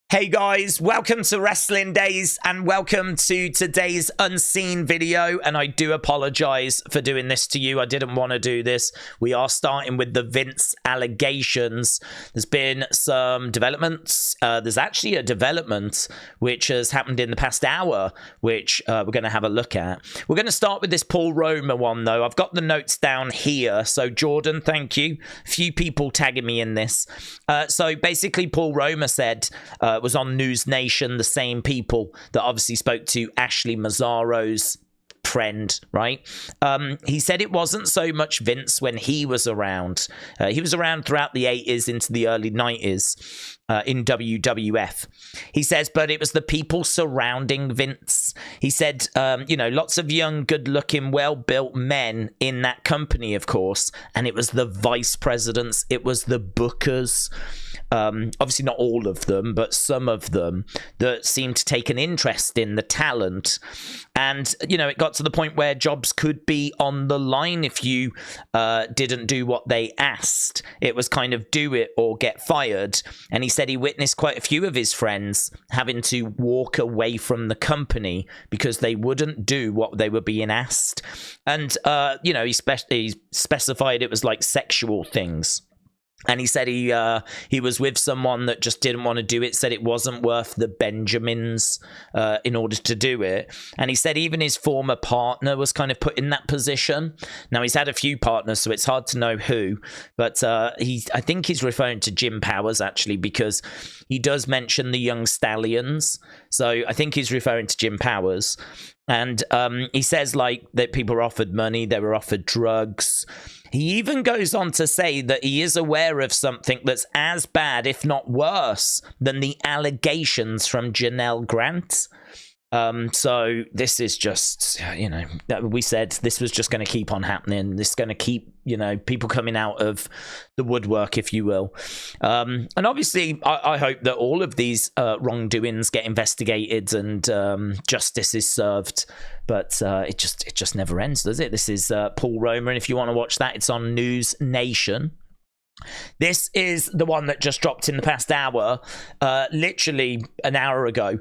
Hey guys, welcome to Wrestling Days and welcome to today's unseen video, and I do apologize for doing this to you. I didn't want to do this. We are starting with the Vince allegations. There's been some developments. There's actually a development which has happened in the past hour, which we're going to have a look at. We're going to start with this Paul Roma one though. I've got the notes down here. So Jordan, thank you. A few people tagging me in this. So basically Paul Roma said, was on News Nation, the same people that obviously spoke to Ashley Massaro's friend, right? He said it wasn't so much Vince when he was around. He was around throughout the 80s into the early 90s in WWF. He says, but it was the people surrounding Vince. He said, you know, lots of young, good-looking, well-built men in that company, of course, and it was the vice presidents, it was the bookers, obviously not all of them, but some of them that seemed to take an interest in the talent. And, you know, it got to the point where jobs could be on the line if you didn't do what they asked. It was kind of do it or get fired. And he said he witnessed quite a few of his friends having to walk away from the company because they wouldn't do what they were being asked. And, you know, he specified it was like sexual things. And he said he was with someone that just didn't want to do it, said it wasn't worth the Benjamins in order to do it. And he said even his former partner was kind of put in that position. Now, he's had a few partners, so it's hard to know who. But I think he's referring to Jim Powers, actually, because he does mention the Young Stallions. So I think he's referring to Jim Powers. And he says, like, that people were offered money, they were offered drugs. He even goes on to say that he is aware of something that's as bad, if not worse, than the allegations from Janelle Grant. So this is just, you know, we said this was just going to keep on happening. This is going to keep, you know, people coming out of the woodwork, if you will. And obviously, I hope that all of these wrongdoings get investigated and justice is served. But it just never ends, does it? This is Paul Roma, and if you want to watch that, it's on News Nation. This is the one that just dropped in the past hour, literally an hour ago.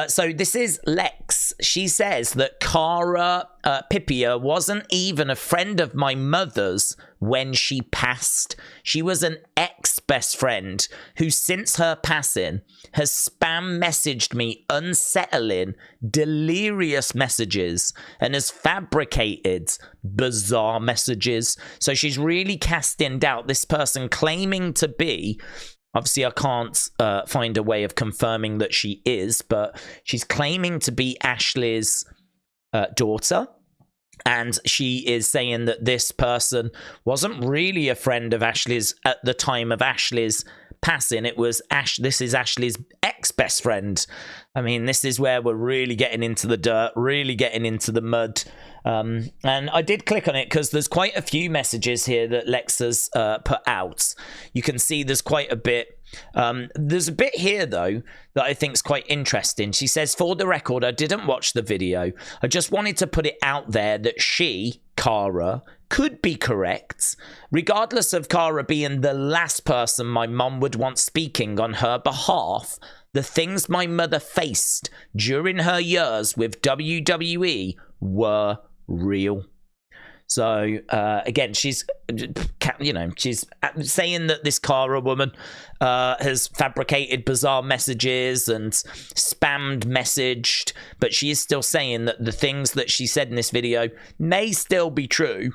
So this is Lex. She says that Cara Pipia wasn't even a friend of my mother's when she passed. She was an ex-best friend who, since her passing, has spam messaged me unsettling, delirious messages and has fabricated bizarre messages. So she's really casting doubt. This person claiming to be, obviously I can't find a way of confirming that she is, but she's claiming to be Ashley's daughter. And she is saying that this person wasn't really a friend of Ashley's at the time of Ashley's passing. It was this is Ashley's ex-best friend. I mean, this is where we're really getting into the dirt, really getting into the mud. And I did click on it because there's quite a few messages here that Lex has put out. You can see there's quite a bit. There's a bit here, though, that I think is quite interesting. She says, for the record, I didn't watch the video. I just wanted to put it out there that she, Cara, could be correct. Regardless of Cara being the last person my mum would want speaking on her behalf, the things my mother faced during her years with WWE were real. So, again, she's, you know, she's saying that this Cara woman has fabricated bizarre messages and spammed messaged, but she is still saying that the things that she said in this video may still be true.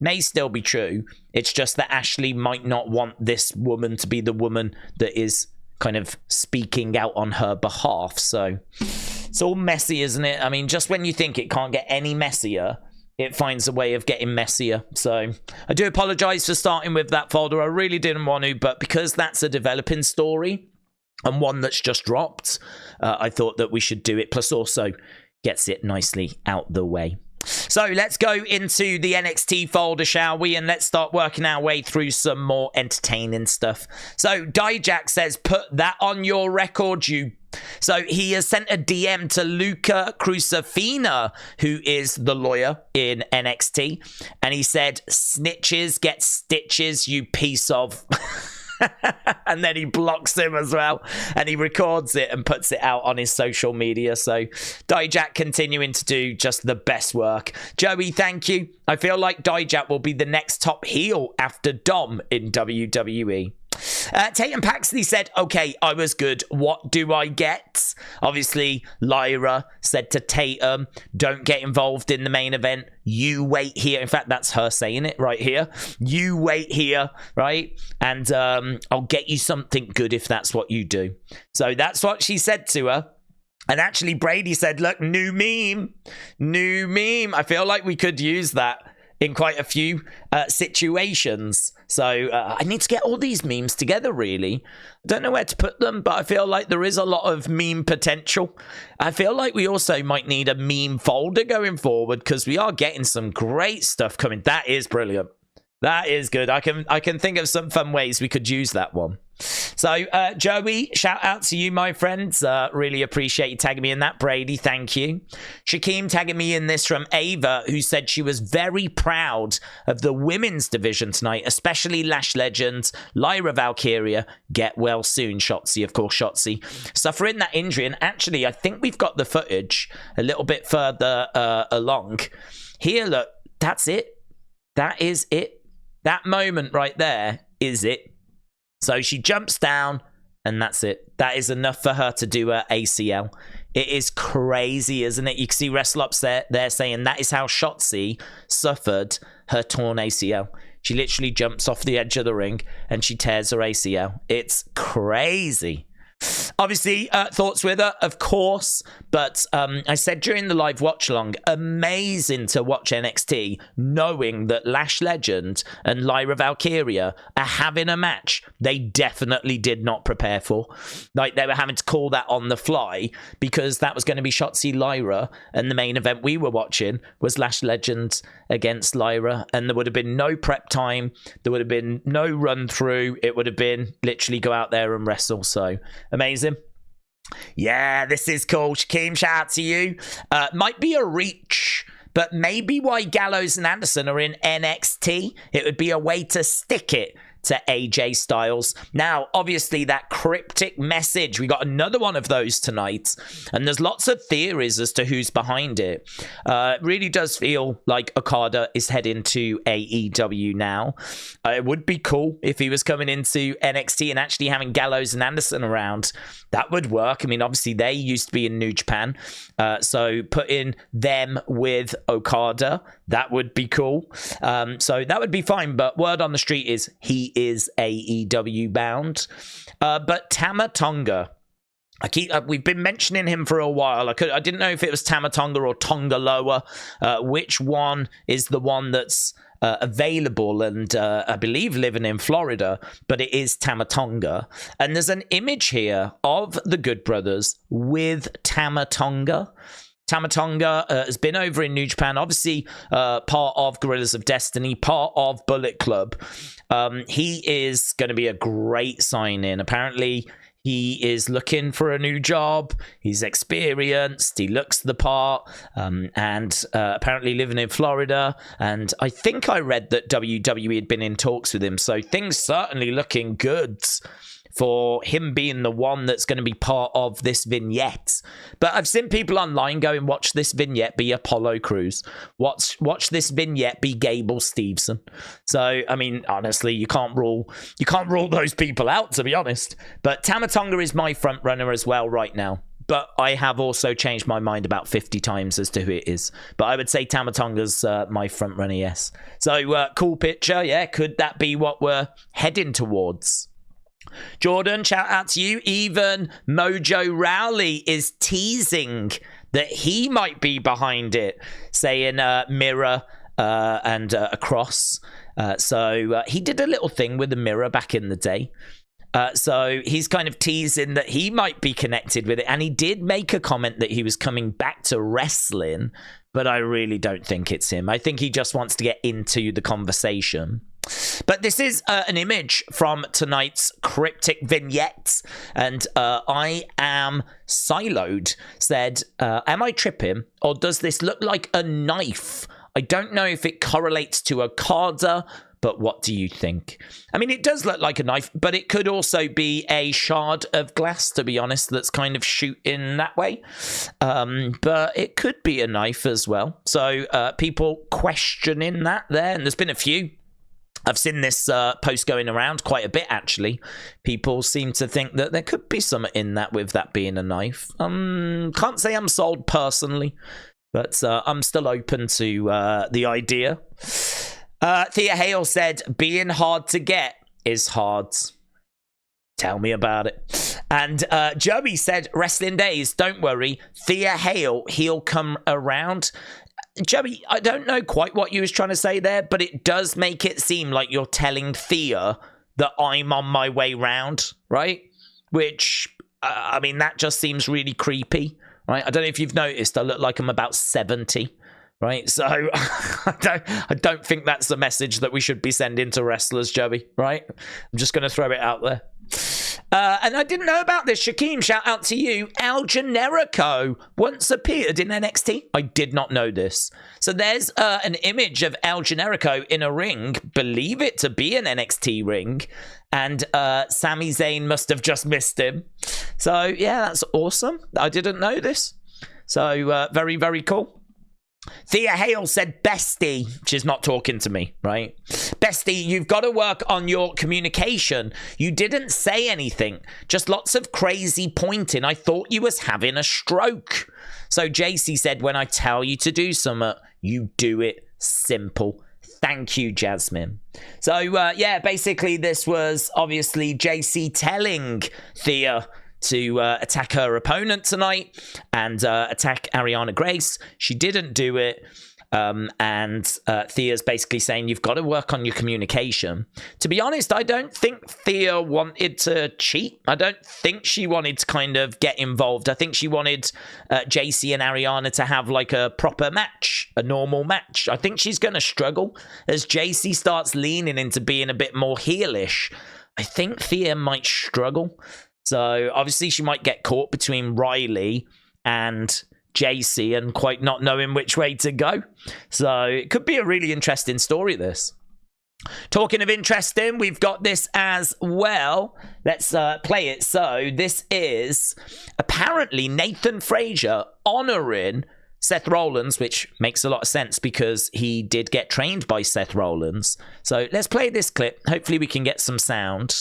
May still be true. It's just that Ashley might not want this woman to be the woman that is kind of speaking out on her behalf. So it's all messy, isn't it? I mean, just when you think it can't get any messier, it finds a way of getting messier. So I do apologize for starting with that folder. I really didn't want to, but because that's a developing story and one that's just dropped, I thought that we should do it. Plus also gets it nicely out the way. So let's go into the NXT folder, shall we? And let's start working our way through some more entertaining stuff. So Dijak says, put that on your record, you. So he has sent a DM to Luca Crucifina, who is the lawyer in NXT. And he said, snitches get stitches, you piece of... And then he blocks him as well. And he records it and puts it out on his social media. So Dijak continuing to do just the best work. Joey, thank you. I feel like Dijak will be the next top heel after Dom in WWE. Tatum Paxley said, okay, I was good. What do I get? Obviously, Lyra said to Tatum, don't get involved in the main event. You wait here. In fact, that's her saying it right here. You wait here, right? And I'll get you something good if that's what you do. So that's what she said to her. And actually, Brady said, look, new meme. New meme. I feel like we could use that in quite a few situations. So I need to get all these memes together, really. I don't know where to put them, but I feel like there is a lot of meme potential. I feel like we also might need a meme folder going forward because we are getting some great stuff coming. That is brilliant. That is good. I can think of some fun ways we could use that one. So, Joey, shout out to you, my friends. Really appreciate you tagging me in that. Brady, thank you. Shakeem tagging me in this from Ava, who said she was very proud of the women's division tonight, especially Lash Legend, Lyra Valkyria. Get well soon, Shotzi. Of course, Shotzi. Suffering that injury. And actually, I think we've got the footage a little bit further along. Here, look, that's it. That is it. That moment right there is it. So she jumps down, and that's it. That is enough for her to do her ACL. It is crazy, isn't it? You can see WrestleUps there saying that is how Shotzi suffered her torn ACL. She literally jumps off the edge of the ring, and she tears her ACL. It's crazy. Obviously, thoughts with her, of course, but I said during the live watch along, amazing to watch NXT knowing that Lash Legend and Lyra Valkyria are having a match they definitely did not prepare for. Like, they were having to call that on the fly because that was going to be Shotzi Lyra, and the main event we were watching was Lash Legend against Lyra, and there would have been no prep time, there would have been no run through, it would have been literally go out there and wrestle. So amazing. Yeah, this is cool. Shakeem, shout out to you. Might be a reach, but maybe why Gallows and Anderson are in NXT, it would be a way to stick it to AJ Styles. Now, obviously, that cryptic message, we got another one of those tonight, and there's lots of theories as to who's behind it. It really does feel like Okada is heading to AEW now. It would be cool if he was coming into NXT and actually having Gallows and Anderson around. That would work. I mean, obviously, they used to be in New Japan, so putting them with Okada, that would be cool. So that would be fine, but word on the street is he is AEW bound. But Tama Tonga, we've been mentioning him for a while. I didn't know if it was Tama Tonga or Tonga Loa. Which one is the one that's available and I believe living in Florida, but it is Tama Tonga. And there's an image here of the Good Brothers with Tama Tonga. Tama Tonga has been over in New Japan, obviously part of Guerrillas of Destiny, part of Bullet Club. He is going to be a great sign-in. Apparently, he is looking for a new job. He's experienced. He looks the part. And apparently living in Florida. And I think I read that WWE had been in talks with him. So things certainly looking good for him being the one that's going to be part of this vignette. But I've seen people online going, watch this vignette be Apollo Crews. Watch this vignette be Gable Steveson. So, I mean, honestly, you can't rule those people out, to be honest. But Tama Tonga is my front runner as well right now. But I have also changed my mind about 50 times as to who it is. But I would say Tama Tonga's my front runner, yes. So, cool picture, yeah. Could that be what we're heading towards? Jordan, shout out to you. Even Mojo Rawley is teasing that he might be behind it, saying mirror and a cross. So he did a little thing with the mirror back in the day. So he's kind of teasing that he might be connected with it. And he did make a comment that he was coming back to wrestling, but I really don't think it's him. I think he just wants to get into the conversation. But this is an image from tonight's cryptic vignette, and I am siloed said, am I tripping, or does this look like a knife? I don't know if it correlates to Okada, but what do you think? I mean, it does look like a knife, but it could also be a shard of glass, to be honest, that's kind of shooting that way. But it could be a knife as well. So people questioning that there, and there's been a few. I've seen this post going around quite a bit, actually. People seem to think that there could be something in that with that being a knife. Can't say I'm sold personally, but I'm still open to the idea. Thea Hail said, being hard to get is hard. Tell me about it. And Joey said, wrestling days, don't worry. Thea Hail, he'll come around. Joey, I don't know quite what you was trying to say there, but it does make it seem like you're telling Thea that I'm on my way round, right? Which, I mean, that just seems really creepy, right? I don't know if you've noticed, I look like I'm about 70, right? So I don't think that's the message that we should be sending to wrestlers, Joey, right? I'm just going to throw it out there. And I didn't know about this. Shaquem, shout out to you. El Generico once appeared in NXT. I did not know this. So there's an image of El Generico in a ring. Believe it to be an NXT ring. And Sami Zayn must have just missed him. So, yeah, that's awesome. I didn't know this. So, very, very cool. Thea Hail said, bestie. She's not talking to me, right? Bestie, you've got to work on your communication. You didn't say anything. Just lots of crazy pointing. I thought you was having a stroke. So Jacy said, when I tell you to do something, you do it simple. Thank you, Jasmine. So, yeah, basically this was obviously Jacy telling Thea to attack her opponent tonight and attack Ariana Grace. She didn't do it. And Thea's basically saying, you've got to work on your communication. To be honest, I don't think Thea wanted to cheat. I don't think she wanted to kind of get involved. I think she wanted Jacy and Ariana to have like a proper match, a normal match. I think she's going to struggle as Jacy starts leaning into being a bit more heelish. I think Thea might struggle. So obviously she might get caught between Riley and Jacy and quite not knowing which way to go. So it could be a really interesting story, this. Talking of interesting, we've got this as well. Let's play it. So this is apparently Nathan Frazer honoring Seth Rollins, which makes a lot of sense because he did get trained by Seth Rollins. So let's play this clip. Hopefully we can get some sound.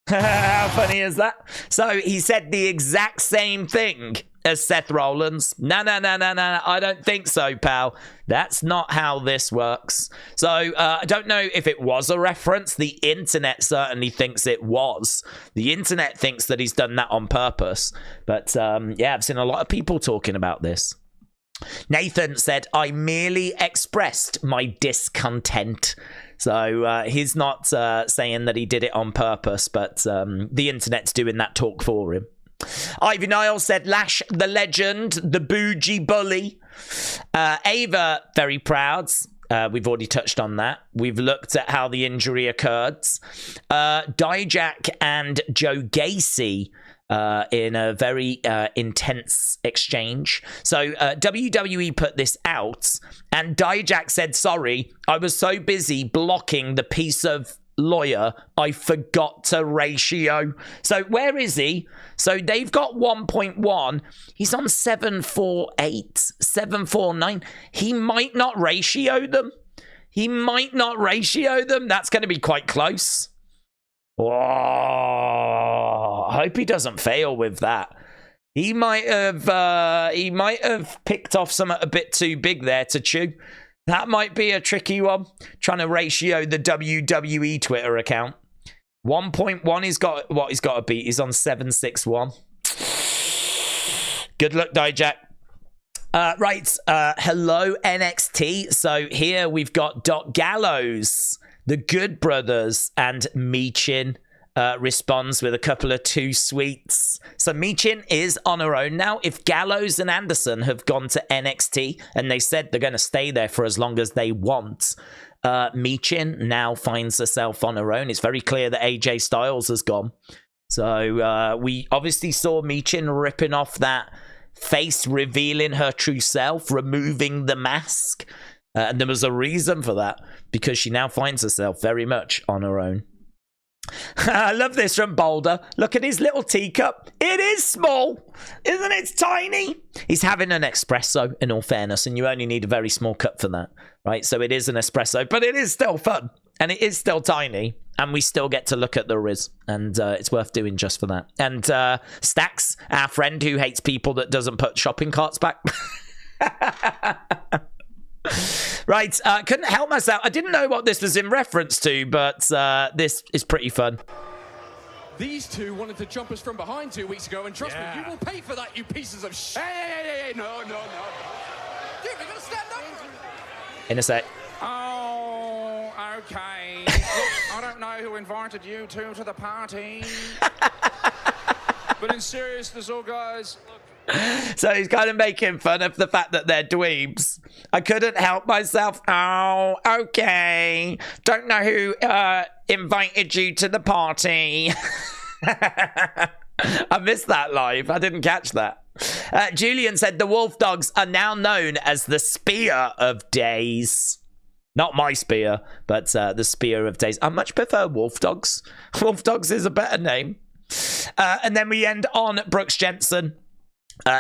How funny is that? So he said the exact same thing as Seth Rollins. No, I don't think so, pal. That's not how this works. So I don't know if it was a reference. The internet certainly thinks it was. The internet thinks that he's done that on purpose. But yeah, I've seen a lot of people talking about this. Nathan said, I merely expressed my discontent. So he's not saying that he did it on purpose, but the internet's doing that talk for him. Ivy Nile said, Lash the Legend, the bougie bully. Ava, very proud. We've already touched on that. We've looked at how the injury occurred. Dijak and Joe Gacy in a very intense exchange. So WWE put this out, and Dijak said, sorry, I was so busy blocking the piece of lawyer, I forgot to ratio. So where is he? So they've got 1.1. He's on 748, 749. He might not ratio them. That's going to be quite close. Oh, I hope he doesn't fail with that. He might have picked off something a bit too big there to chew. That might be a tricky one. Trying to ratio the WWE Twitter account. 1.1, he's got to beat. He's on 761. Good luck, Dijak. Right. Hello, NXT. So here we've got Doc Gallows, the Good Brothers, and Michin responds with a couple of too sweets. So Michin is on her own now. If Gallows and Anderson have gone to NXT and they said they're going to stay there for as long as they want, Michin now finds herself on her own. It's very clear that AJ Styles has gone. So we obviously saw Michin ripping off that face revealing her true self, removing the mask. And there was a reason for that, because she now finds herself very much on her own. I love this from Boulder. Look at his little teacup. It is small, isn't it? It's tiny. He's having an espresso, in all fairness, and you only need a very small cup for that, right? So it is an espresso, but it is still fun, and it is still tiny, and we still get to look at the Riz, and it's worth doing just for that. And Stacks, our friend who hates people that doesn't put shopping carts back. Right, couldn't help myself. I didn't know what this was in reference to, but this is pretty fun. These two wanted to jump us from behind 2 weeks ago, and trust me, you will pay for that, you pieces of sh. Hey, no. Dude, we gotta stand up for it. In a sec. Oh, okay. Look, I don't know who invited you two to the party. But in seriousness, all guys, look. So he's kind of making fun of the fact that they're dweebs. I couldn't help myself. Oh, okay. Don't know who invited you to the party. I missed that live. I didn't catch that. Julian said the Wolf Dogs are now known as the Spear of Days. Not my spear, but the Spear of Days. I much prefer Wolf Dogs. Wolf Dogs is a better name. And then we end on Brooks Jensen.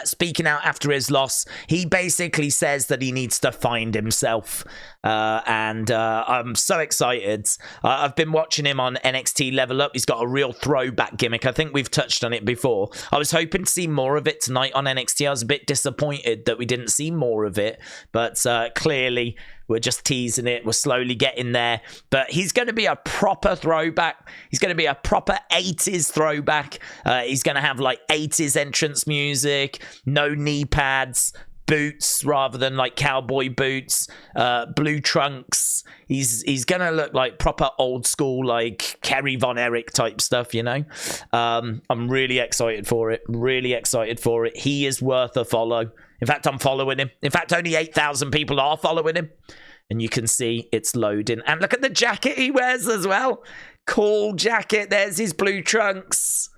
Speaking out after his loss. He basically says that he needs to find himself, and I'm so excited. I've been watching him on NXT Level Up. He's got a real throwback gimmick. I think we've touched on it before. I was hoping to see more of it tonight on NXT. I was a bit disappointed that we didn't see more of it, but clearly we're just teasing it. We're slowly getting there. But he's going to be a proper throwback. He's going to be a proper 80s throwback. He's going to have like 80s entrance music, no knee pads, boots rather than like cowboy boots, blue trunks. He's going to look like proper old school, like Kerry Von Erich type stuff, you know? I'm really excited for it. Really excited for it. He is worth a follow. In fact, I'm following him. In fact, only 8,000 people are following him. And you can see it's loading. And look at the jacket he wears as well. Cool jacket. There's his blue trunks.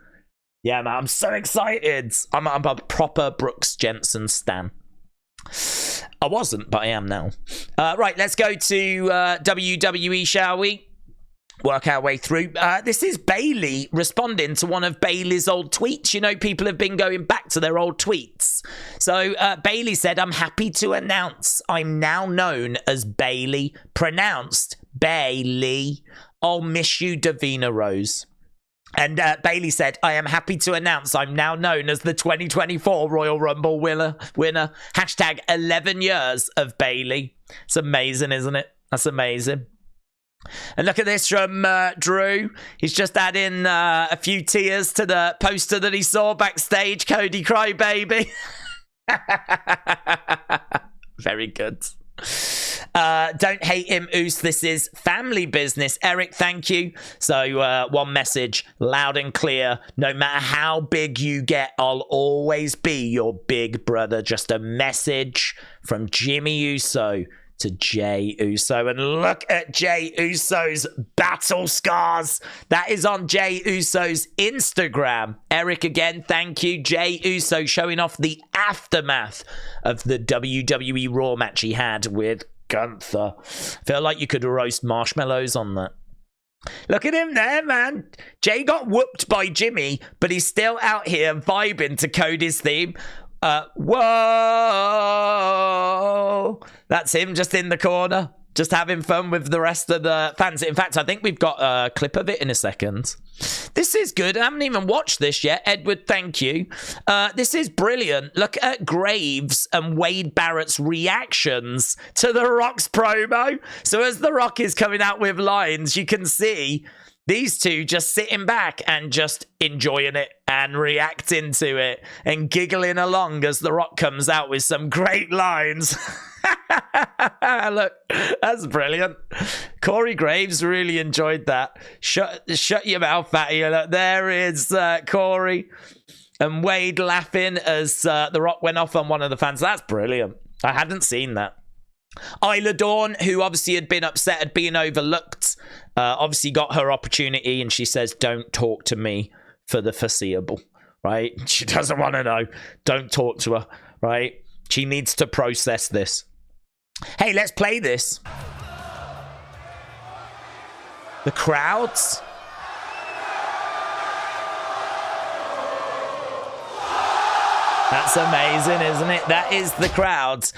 Yeah, man, I'm so excited. I'm a proper Brooks Jensen stan. I wasn't, but I am now. Right, let's go to WWE, shall we? Work our way through. This is Bayley responding to one of Bayley's old tweets. You know, people have been going back to their old tweets. So Bayley said, I'm happy to announce I'm now known as Bayley, pronounced Bayley. I'll miss you, Davina Rose. And Bayley said, I am happy to announce I'm now known as the 2024 Royal Rumble winner. Hashtag 11 years of Bayley. It's amazing, isn't it? That's amazing. And look at this from Drew. He's just adding a few tears to the poster that he saw backstage. Cody Crybaby. Very good. Don't hate him, Oos. This is family business. Eric, thank you. So one message, loud and clear. No matter how big you get, I'll always be your big brother. Just a message from Jimmy Uso to Jey Uso. And look at Jey Uso's battle scars. That is on Jey Uso's Instagram. Eric, again, thank you. Jey Uso showing off the aftermath of the WWE RAW match he had with Gunther. Feel like you could roast marshmallows on that. Look at him there, man. Jey got whooped by Jimmy, but he's still out here vibing to Cody's theme. Whoa. That's him just in the corner, just having fun with the rest of the fans. In fact, I think we've got a clip of it in a second. This is good. I haven't even watched this yet. Edward, thank you. This is brilliant. Look at Graves and Wade Barrett's reactions to The Rock's promo. So as The Rock is coming out with lines, you can see these two just sitting back and just enjoying it and reacting to it and giggling along as The Rock comes out with some great lines. Look, that's brilliant. Corey Graves really enjoyed that. Shut your mouth, fatty. Look, there is Corey and Wade laughing as The Rock went off on one of the fans. That's brilliant. I hadn't seen that. Isla Dawn, who obviously had been upset at being overlooked, obviously got her opportunity, and she says, don't talk to me for the foreseeable. right? She doesn't want to know. Don't talk to her, right? She needs to process this. Hey, let's play this. The crowds. That's amazing, isn't it? That is the crowds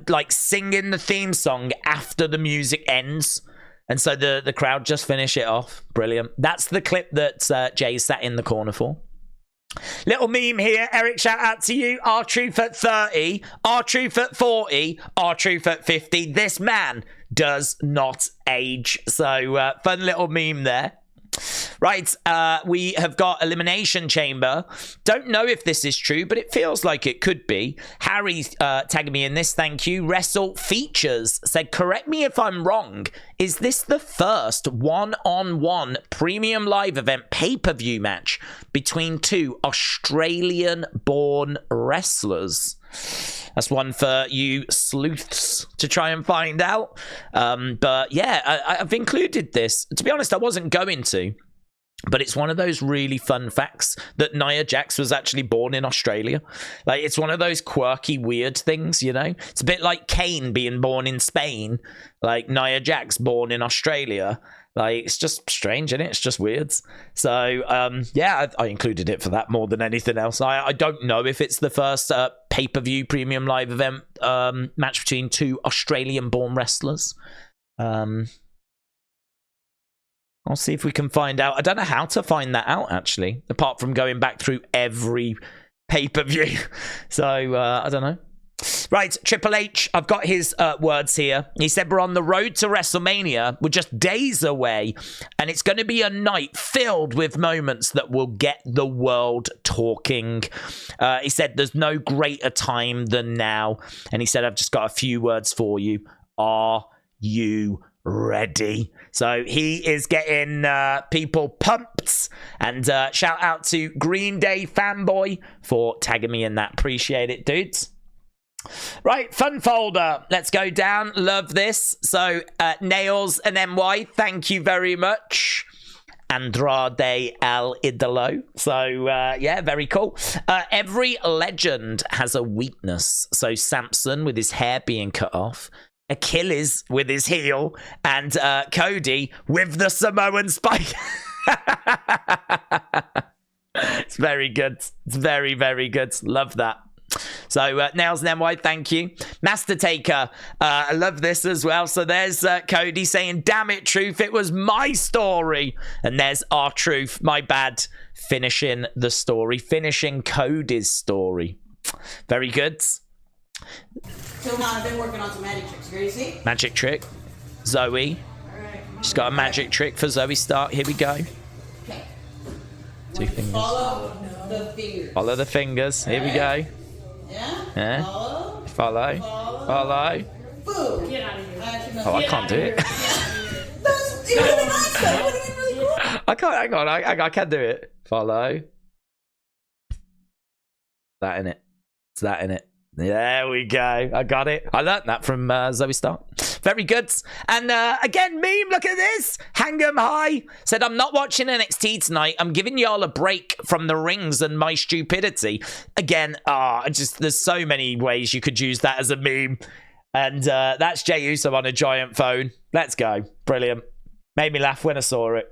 like singing the theme song after the music ends. And so the crowd just finish it off. Brilliant. That's the clip that Jay sat in the corner for. Little meme here. Eric, shout out to you. R-Truth at 30. R-Truth at 40. R-Truth at 50. This man does not age. So fun little meme there. Right, we have got Elimination Chamber. Don't know if this is true, but it feels like it could be. Harry tagged me in this, thank you. Wrestle Features said, correct me if I'm wrong. Is this the first one-on-one premium live event pay-per-view match between two Australian-born wrestlers? That's one for you sleuths to try and find out. But yeah, I've included this. To be honest, I wasn't going to. But it's one of those really fun facts that Nia Jax was actually born in Australia. Like, it's one of those quirky, weird things, you know? It's a bit like Kane being born in Spain. Like, Nia Jax born in Australia. Like, it's just strange, isn't it? It's just weird. So, yeah, I included it for that more than anything else. I don't know if it's the first pay-per-view premium live event match between two Australian-born wrestlers. I'll see if we can find out. I don't know how to find that out, actually, apart from going back through every pay-per-view. So, I don't know. Right, Triple H, I've got his words here. He said, we're on the road to WrestleMania. We're just days away, and it's going to be a night filled with moments that will get the world talking. He said, there's no greater time than now. And he said, I've just got a few words for you. Are you ready? So he is getting people pumped. And shout out to Green Day Fanboy for tagging me in that. Appreciate it, dudes. Right, fun folder. Let's go down. Love this. So Nails and NY, thank you very much. Andrade El Idolo. So yeah, very cool. Every legend has a weakness. So Samson with his hair being cut off, Achilles with his heel, and Cody with the Samoan spike. It's very good. It's very, very good. Love that. So, Nails and NY, thank you. Master Taker, I love this as well. So there's Cody saying, damn it, Truth, it was my story. And there's R-Truth, my bad, finishing the story, finishing Cody's story. Very good. So now I've been working on some magic tricks. Gracie? Magic trick. Zoey. All right, She's got a magic trick for Zoey Stark. Here we go. Okay. 2 fingers. Follow the fingers. Follow the fingers. Here we go. Yeah? Yeah. Follow. Follow. Boom. Get out of here. Oh, I can't do it. That's even nice. That would have been really cool. I can't. Hang on. I can do it. Follow. That in it. It's that in it. There we go. I got it. I learned that from Zoey Stark. Very good. And again, meme, look at this. Hang 'em high. Said, I'm not watching NXT tonight. I'm giving y'all a break from the rings and my stupidity. Again, there's so many ways you could use that as a meme. And that's Jey Uso on a giant phone. Let's go. Brilliant. Made me laugh when I saw it.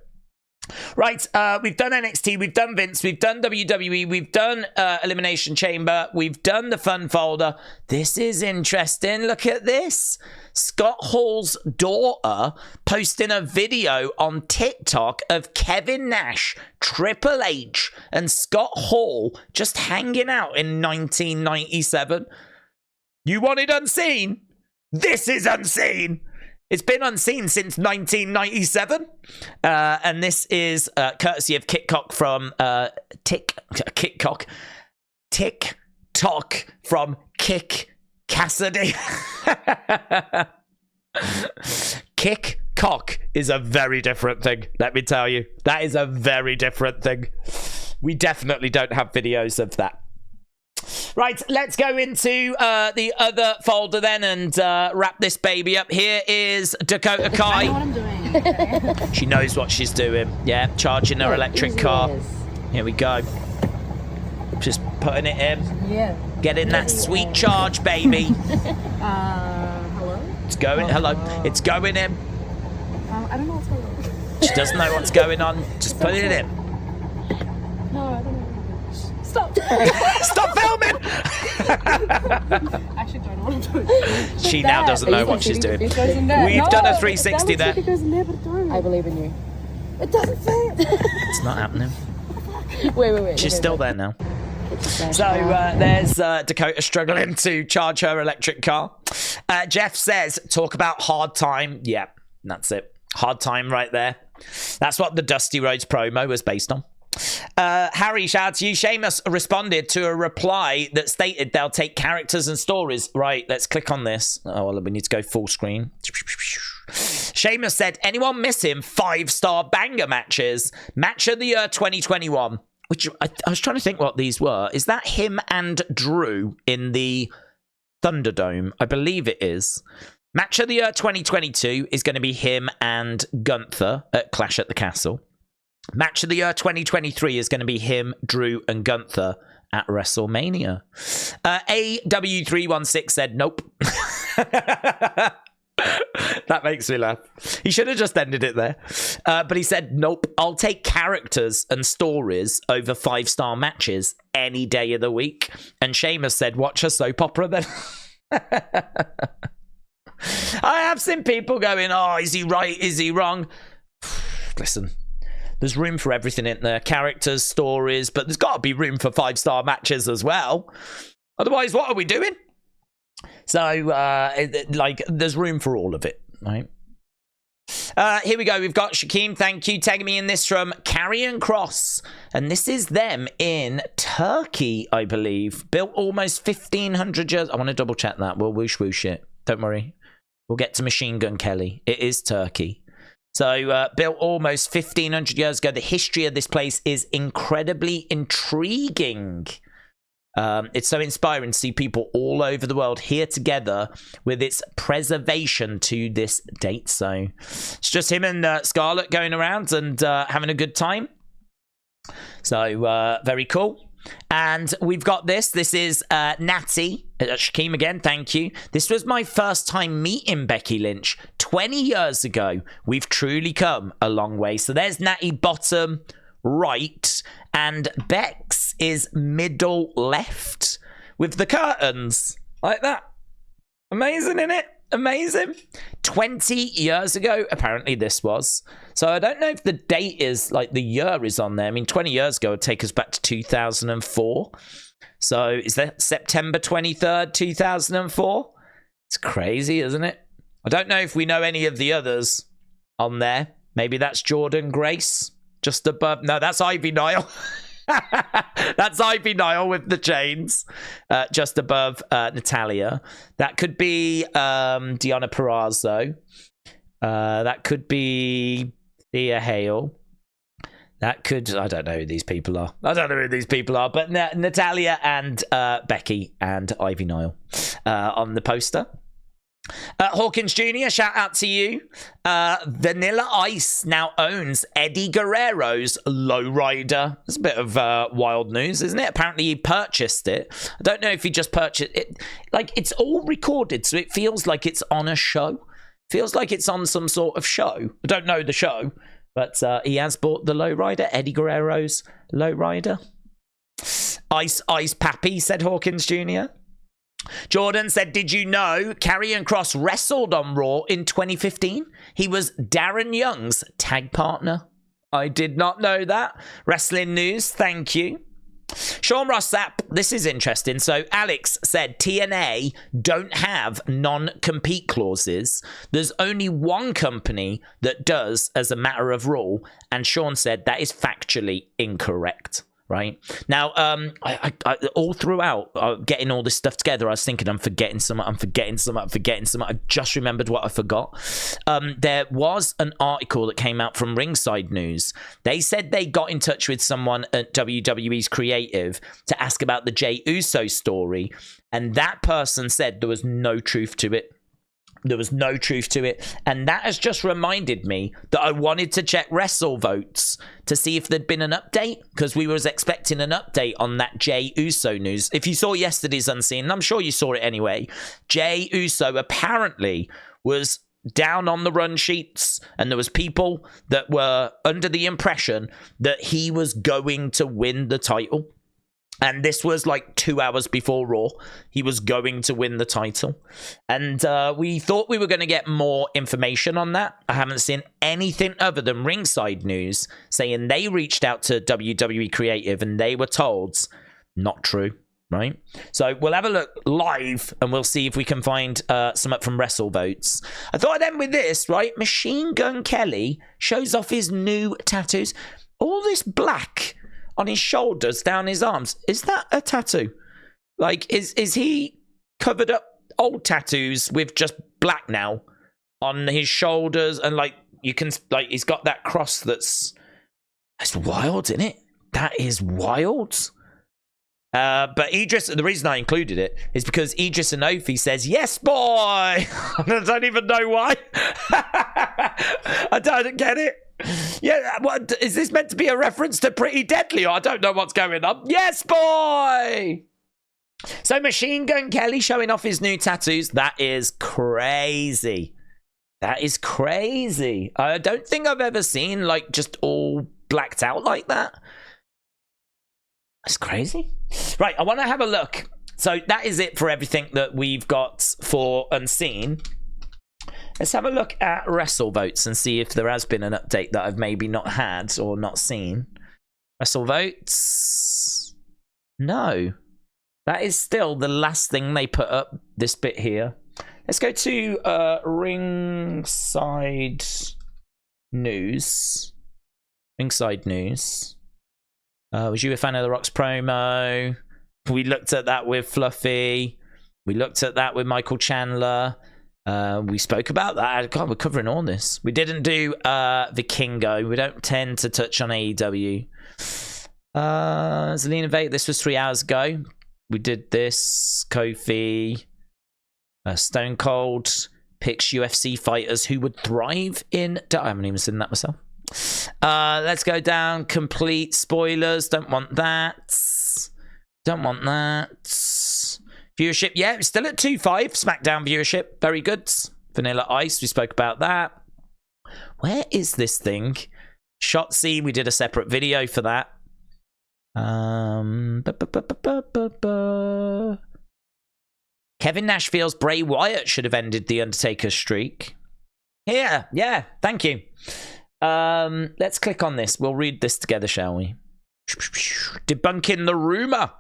Right, we've done NXT, we've done Vince, we've done WWE, we've done Elimination Chamber, we've done the fun folder. This is interesting. Look at this. Scott Hall's daughter posting a video on TikTok of Kevin Nash, Triple H, and Scott Hall just hanging out in 1997. You want it unseen? This is unseen. It's been unseen since 1997. And this is courtesy of TikTok from TikTok from Kick Cassidy. Kick cock is a very different thing, let me tell you. That is a very different thing. We definitely don't have videos of that. Right, let's go into the other folder then and wrap this baby up. Here is Dakota Kai. I know what I'm doing. She knows what she's doing. Yeah, charging her electric car. Here we go. Just putting it in. Yeah. Getting that sweet charge, baby. Hello? It's going, hello. It's going in. I don't know what's going on. She doesn't know what's going on. Just put it in. No, I don't know. Stop. Stop filming! Actually, don't know what I'm doing. She now doesn't know what she's doing. We've done a 360 there. I believe in you. It doesn't fit. It's not happening. Wait. She's still there now. So there's Dakota struggling to charge her electric car. Jeff says, talk about hard time. Yeah, that's it. Hard time right there. That's what the Dusty Rhodes promo was based on. Harry, shout out to you. Sheamus responded to a reply that stated they'll take characters and stories. Right, let's click on this. Oh, well, we need to go full screen. Sheamus said, anyone missing 5-star banger matches? Match of the year 2021. Which I was trying to think what these were. Is that him and Drew in the Thunderdome? I believe it is. Match of the year 2022 is going to be him and Gunther at Clash at the Castle. Match of the year 2023 is going to be him, Drew, and Gunther at WrestleMania. AW316 said nope. That makes me laugh. He should have just ended it there. But he said, nope, I'll take characters and stories over 5-star matches any day of the week. And Sheamus said, watch a soap opera then. I have seen people going, oh, is he right? Is he wrong? Listen, there's room for everything in there. Characters, stories, but there's got to be room for 5-star matches as well. Otherwise, what are we doing? So, there's room for all of it, right? Here we go. We've got Shaquem. Thank you. Tagging me in this from Karrion Kross. And this is them in Turkey, I believe. Built almost 1,500 years. I want to double check that. We'll whoosh whoosh it. Don't worry. We'll get to Machine Gun Kelly. It is Turkey. So, built almost 1,500 years ago. The history of this place is incredibly intriguing. It's so inspiring to see people all over the world here together with its preservation to this date. So it's just him and Scarlett going around and having a good time. So very cool. And we've got this. This is Natty. Shaquem again, thank you. This was my first time meeting Becky Lynch 20 years ago. We've truly come a long way. So there's Natty bottom right, and Bex is middle left with the curtains like that. Amazing, isn't it? Amazing. 20 years ago, apparently this was. So I don't know if the date is, like, the year is on there. I mean, 20 years ago would take us back to 2004. So is that September 23rd, 2004? It's crazy, isn't it? I don't know if we know any of the others on there. Maybe that's Jordan Grace. Just above. No, that's Ivy Nile. That's Ivy Nile with the chains. Just above Natalia. That could be Deonna Purrazzo. That could be Thea Hail. That could. I don't know who these people are. But Natalia and Becky and Ivy Nile on the poster. Hawkins Jr., shout out to you. Vanilla Ice now owns Eddie Guerrero's Lowrider. That's a bit of wild news, isn't it? Apparently he purchased it. I don't know if he just purchased it. Like, it's all recorded, so it feels like it's on a show. Feels like it's on some sort of show. I don't know the show, but he has bought the Lowrider, Eddie Guerrero's Lowrider. Ice Pappy, said Hawkins Jr. Jordan said, did you know Karrion Kross wrestled on Raw in 2015? He was Darren Young's tag partner. I did not know that. Wrestling news, thank you. Sean Ross Sapp, this is interesting. So Alex said TNA don't have non-compete clauses. There's only one company that does as a matter of rule. And Sean said that is factually incorrect. Right now, I all throughout getting all this stuff together, I was thinking, I'm forgetting some. I just remembered what I forgot. There was an article that came out from Ringside News. They said they got in touch with someone at WWE's creative to ask about the Jey Uso story, and that person said there was no truth to it. There was no truth to it. And that has just reminded me that I wanted to check WrestleVotes to see if there'd been an update, because we was expecting an update on that Jey Uso news. If you saw yesterday's Unseen, and I'm sure you saw it anyway, Jey Uso apparently was down on the run sheets, and there was people that were under the impression that he was going to win the title. And this was like 2 hours before Raw. He was going to win the title. And we thought we were going to get more information on that. I haven't seen anything other than ringside news saying they reached out to WWE Creative and they were told not true, right? So we'll have a look live and we'll see if we can find some up from WrestleVotes. I thought I'd end with this, right? Machine Gun Kelly shows off his new tattoos. All this black on his shoulders, down his arms. Is that a tattoo? Like, is he covered up old tattoos with just black now on his shoulders? And like, you can, like, he's got that cross that's wild, isn't it? That is wild. But Idris, the reason I included it is because Idris Enofi says, yes, boy. I don't even know why. I don't get it. Yeah, what is this meant to be a reference to Pretty Deadly? Or I don't know what's going on. Yes, boy. So Machine Gun Kelly showing off his new tattoos. That is crazy. That is crazy. I don't think I've ever seen like just all blacked out like that. That's crazy. Right, I want to have a look. So that is it for everything that we've got for Unseen. Let's have a look at WrestleVotes and see if there has been an update that I've maybe not had or not seen. WrestleVotes. No. That is still the last thing they put up, this bit here. Let's go to Ringside News. Ringside News. Was you a fan of The Rock's promo? We looked at that with Fluffy. We looked at that with Michael Chandler. We spoke about that. God, we're covering all this. We didn't do Vikingo. We don't tend to touch on AEW. Zelina Vega, this was 3 hours ago. We did this. Kofi. Stone Cold picks UFC fighters who would thrive in... I haven't even seen that myself. Let's go down. Complete spoilers. Don't want that. Don't want that. Viewership, yeah, it's still at 2.5. SmackDown viewership, very good. Vanilla Ice, we spoke about that. Where is this thing? Shotzi, we did a separate video for that. Kevin Nash feels Bray Wyatt should have ended the Undertaker streak. Here, yeah, thank you. Let's click on this. We'll read this together, shall we? Debunking the rumor.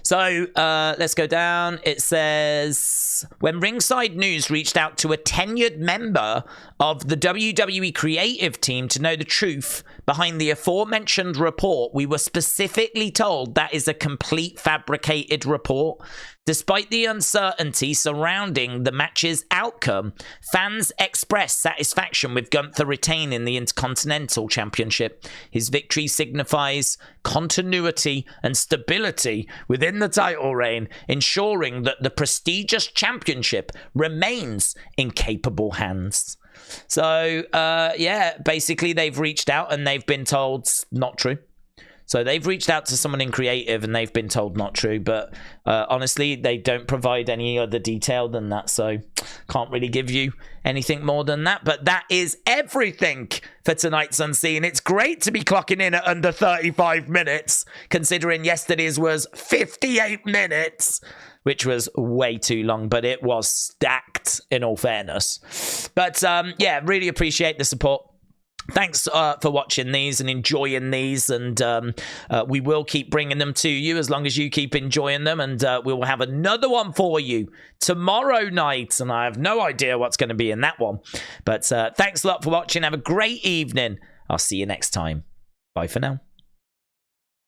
So let's go down. It says, when Ringside News reached out to a tenured member of the WWE creative team to know the truth behind the aforementioned report, we were specifically told that is a complete fabricated report. Despite the uncertainty surrounding the match's outcome, fans expressed satisfaction with Gunther retaining the Intercontinental Championship. His victory signifies continuity and stability within the title reign, ensuring that the prestigious championship remains in capable hands. So, yeah, basically they've reached out and they've been told not true. So they've reached out to someone in creative and they've been told not true. But honestly, they don't provide any other detail than that. So can't really give you anything more than that. But that is everything for tonight's Unseen. It's great to be clocking in at under 35 minutes, considering yesterday's was 58 minutes, which was way too long, but it was stacked in all fairness. But yeah, really appreciate the support. Thanks for watching these and enjoying these, and we will keep bringing them to you as long as you keep enjoying them, and we will have another one for you tomorrow night, and I have no idea what's going to be in that one. But thanks a lot for watching. Have a great evening. I'll see you next time. Bye for now.